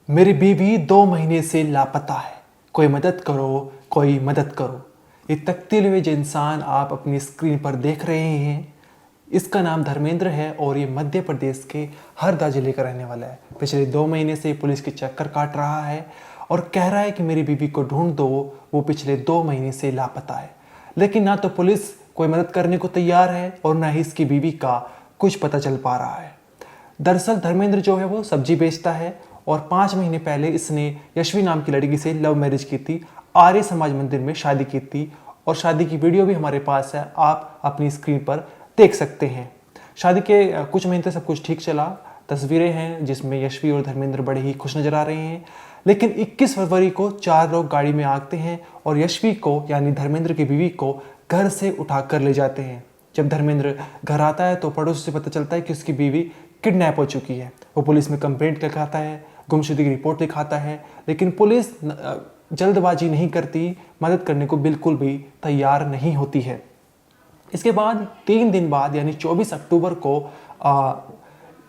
मेरी बीवी 2 महीने से लापता है। कोई मदद करो, कोई मदद करो। ये तकते हुए जो इंसान आप अपनी स्क्रीन पर देख रहे हैं, इसका नाम धर्मेंद्र है और ये मध्य प्रदेश के हरदा जिले का रहने वाला है। पिछले 2 महीने से पुलिस के चक्कर काट रहा है और कह रहा है कि मेरी बीवी को ढूंढ दो, वो पिछले 2 महीने से लापता है। लेकिन ना तो पुलिस कोई मदद करने को तैयार है और ना ही इसकी बीवी का कुछ पता चल पा रहा है। दरअसल धर्मेंद्र जो है वो सब्जी बेचता है और 5 महीने पहले इसने यशवी नाम की लड़की से लव मैरिज की थी, आर्य समाज मंदिर में शादी की थी और शादी की वीडियो भी हमारे पास है, आप अपनी स्क्रीन पर देख सकते हैं। शादी के कुछ महीने तक सब कुछ ठीक चला, तस्वीरें हैं जिसमें यशवी और धर्मेंद्र बड़े ही खुश नजर आ रहे हैं। लेकिन 21 फरवरी को 4 लोग गाड़ी में आते हैं और यशवी को यानी धर्मेंद्र की बीवी को घर से उठाकर ले जाते हैं। जब धर्मेंद्र घर आता है तो पड़ोस से पता चलता है कि उसकी बीवी किडनैप हो चुकी है। वो पुलिस में कंप्लेंट लिखाता है, गुमशुदगी की रिपोर्ट लिखाता है, लेकिन पुलिस जल्दबाजी नहीं करती, मदद करने को बिल्कुल भी तैयार नहीं होती है। इसके बाद 3 दिन बाद यानी 24 अक्टूबर को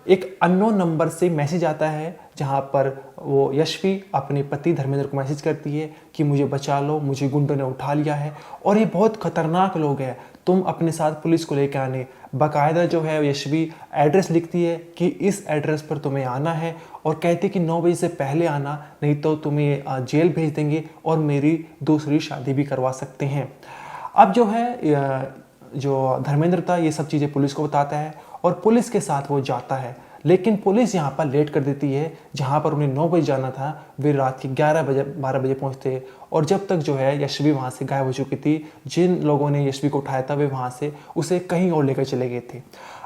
एक अननोन नंबर से मैसेज आता है, जहां पर वो यशवी अपने पति धर्मेंद्र को मैसेज करती है कि मुझे बचा लो, मुझे गुंडों ने उठा लिया है और ये बहुत खतरनाक लोग हैं, तुम अपने साथ पुलिस को लेकर आने। बाकायदा जो है यशवी एड्रेस लिखती है कि इस एड्रेस पर तुम्हें आना है और कहती है कि 9 बजे से पहले आना, नहीं तो तुम्हें जेल भेज देंगे और मेरी दूसरी शादी भी करवा सकते हैं। अब जो है जो धर्मेंद्र था ये सब चीज़ें पुलिस को बताता है और पुलिस के साथ वो जाता है, लेकिन पुलिस यहाँ पर लेट कर देती है। जहाँ पर उन्हें 9 बजे जाना था वे रात के 12 बजे पहुँचते और जब तक जो है यशवी वहाँ से गायब हो चुकी थी। जिन लोगों ने यशवी को उठाया था वे वहाँ से उसे कहीं और लेकर चले गए थे।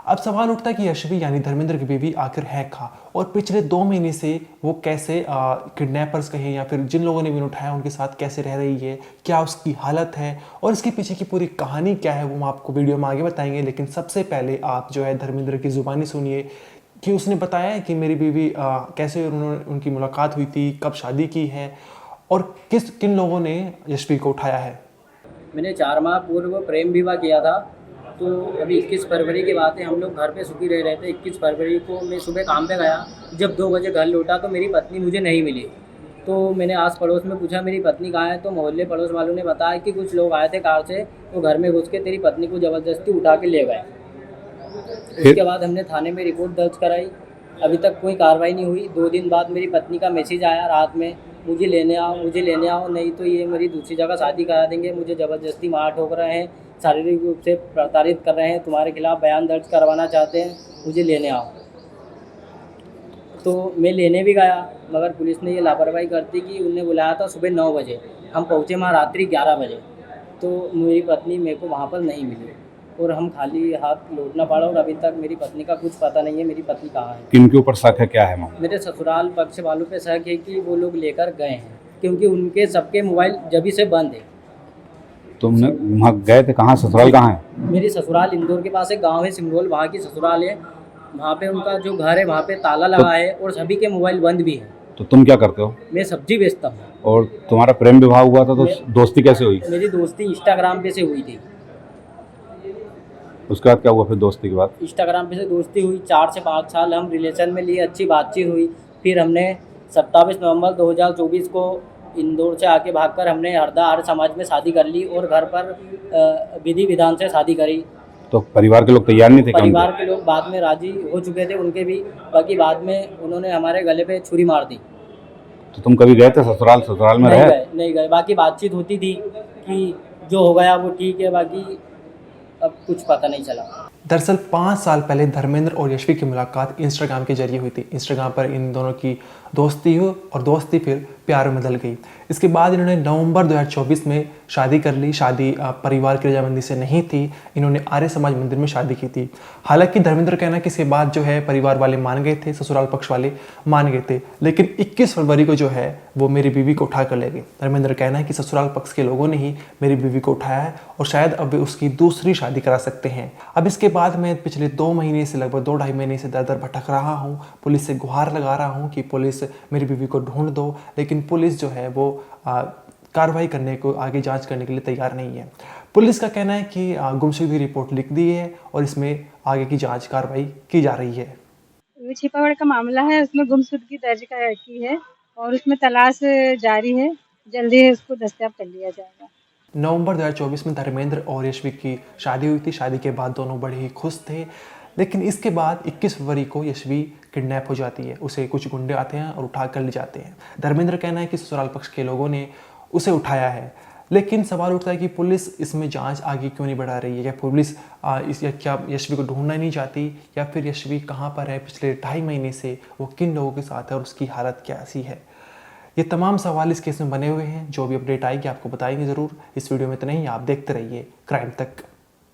अब सवाल उठता है कि यशवी यानी धर्मेंद्र की बीवी आखिर है कहाँ और पिछले 2 महीने से वो कैसे किडनैपर्स कहें या फिर जिन लोगों ने भी उठाया उनके साथ कैसे रह रही है, क्या उसकी हालत है और इसके पीछे की पूरी कहानी क्या है, वो हम आपको वीडियो में आगे बताएंगे। लेकिन सबसे पहले आप जो है धर्मेंद्र की ज़ुबानी सुनिए कि उसने बताया है कि मेरी बीवी कैसे उनकी मुलाकात हुई थी, कब शादी की है और किन लोगों ने यशवी को उठाया है। मैंने 4 माह पूर्व प्रेम विवाह किया था। तो अभी 21 फरवरी की बात है, हम लोग घर पे सुखी रह रहे थे। 21 फरवरी को मैं सुबह काम पे गया, जब 2 बजे घर लौटा तो मेरी पत्नी मुझे नहीं मिली। तो मैंने आस पड़ोस में पूछा मेरी पत्नी कहाँ है, तो मोहल्ले पड़ोस वालों ने बताया कि कुछ लोग आए थे कार से, तो घर में घुस के तेरी पत्नी को ज़बरदस्ती उठा के ले गए। उसके बाद हमने थाने में रिपोर्ट दर्ज कराई, अभी तक कोई कार्रवाई नहीं हुई। 2 दिन बाद मेरी पत्नी का मैसेज आया रात में, मुझे लेने आओ, मुझे लेने आओ, नहीं तो ये मेरी दूसरी जगह शादी करा देंगे, मुझे ज़बरदस्ती मार ठोक रहे हैं, शारीरिक रूप से प्रताड़ित कर रहे हैं, तुम्हारे खिलाफ़ बयान दर्ज करवाना चाहते हैं, मुझे लेने आओ। तो मैं लेने भी गया, मगर पुलिस ने ये लापरवाही करती कि उन्हें बुलाया था सुबह 9 बजे, हम पहुँचे वहाँ रात्रि 11 बजे। तो मेरी पत्नी मेरे को वहाँ पर नहीं मिली और हम खाली हाथ लौटना पड़ा और अभी तक मेरी पत्नी का कुछ पता नहीं है, मेरी पत्नी कहाँ है। किनके ऊपर शक है, क्या है मामला? मेरे ससुराल पक्ष वालों पे शक है कि वो लोग लेकर गए हैं, क्योंकि उनके सबके मोबाइल जभी से बंद है। तुमने वहाँ गए थे, कहाँ ससुराल कहाँ है? मेरी ससुराल इंदौर के पास एक गांव है सिमरोल, वहाँ की ससुराल है। वहाँ पे उनका जो घर है वहाँ पे ताला लगा है और सभी के मोबाइल बंद भी है। तो तुम क्या करते हो? मैं सब्जी बेचता हूँ। और तुम्हारा प्रेम विवाह हुआ था तो दोस्ती कैसे हुई? मेरी दोस्ती इंस्टाग्राम पे से हुई थी। उसके बाद क्या हुआ फिर दोस्ती के बाद? इंस्टाग्राम पे से दोस्ती हुई, 4 से 5 साल हम रिलेशन में लिए, अच्छी बातचीत हुई। फिर हमने 27 नवंबर 2024 को इंदौर से आके भागकर हमने हरदा आर्य समाज में शादी कर ली और घर पर विधि विधान से शादी करी। तो परिवार के लोग तैयार नहीं थे? परिवार के लोग बाद में राजी हो चुके थे उनके भी, बाकी बाद में उन्होंने हमारे गले पे छुरी मार दी। तो तुम कभी गए थे ससुराल में रहे? नहीं गए। बाकी बातचीत होती थी कि जो हो गया वो ठीक है, बाकी अब कुछ पता नहीं चला। दरअसल 5 साल पहले धर्मेंद्र और यशवी की मुलाकात इंस्टाग्राम के जरिए हुई थी। इंस्टाग्राम पर इन दोनों की दोस्ती हुई और दोस्ती फिर प्यार में बदल गई। इसके बाद इन्होंने नवंबर 2024 में शादी कर ली। शादी परिवार की रजामंदी से नहीं थी, इन्होंने आर्य समाज मंदिर में शादी की थी। हालांकि धर्मेंद्र कहना कि इसके बाद जो है परिवार वाले मान गए थे, ससुराल पक्ष वाले मान गए थे, लेकिन 21 फरवरी को जो है वो मेरी बीवी को उठा कर ले गए। धर्मेंद्र कहना है कि ससुराल पक्ष के लोगों ने ही मेरी बीवी को उठाया है और शायद अब वे उसकी दूसरी शादी करा सकते हैं। अब इसके बाद मैं पिछले 2 महीने से लगभग 2-2.5 महीने से दर दर भटक रहा हूँ, पुलिस से गुहार लगा रहा हूँ कि पुलिस मेरी बीवी को ढूंढ दो, लेकिन पुलिस जो है वो कार्रवाई करने को, आगे जांच करने के लिए तैयार नहीं है। पुलिस का कहना है कि गुमशुदगी रिपोर्ट लिख दी है और इसमें आगे की जांच कार्रवाई की जा रही है। छिपावड़ का मामला है, उसमें गुमशुदगी दर्ज की है। और उसमें तलाश जारी है, जल्दी ही उसको दस्तयाब कर लिया जाएगा। नवंबर 2024 में धर्मेंद्र और यशवी की शादी हुई थी। शादी के बाद दोनों बड़े ही खुश थे, लेकिन इसके बाद 21 फरवरी को यशवी किडनैप हो जाती है। उसे कुछ गुंडे आते हैं और उठा कर ले जाते हैं। धर्मेंद्र का कहना है कि ससुराल पक्ष के लोगों ने उसे उठाया है, लेकिन सवाल उठता है कि पुलिस इसमें जांच आगे क्यों नहीं बढ़ा रही है। क्या पुलिस क्या यशवी को ढूंढना नहीं चाहती, या फिर यशवी कहाँ पर है, पिछले 2.5 महीने से वो किन लोगों के साथ है और उसकी हालत कैसी है। ये तमाम सवाल इस केस में बने हुए हैं। जो भी अपडेट आएगी आपको बताएंगे ज़रूर। इस वीडियो में इतना ही। आप देखते रहिए क्राइम तक।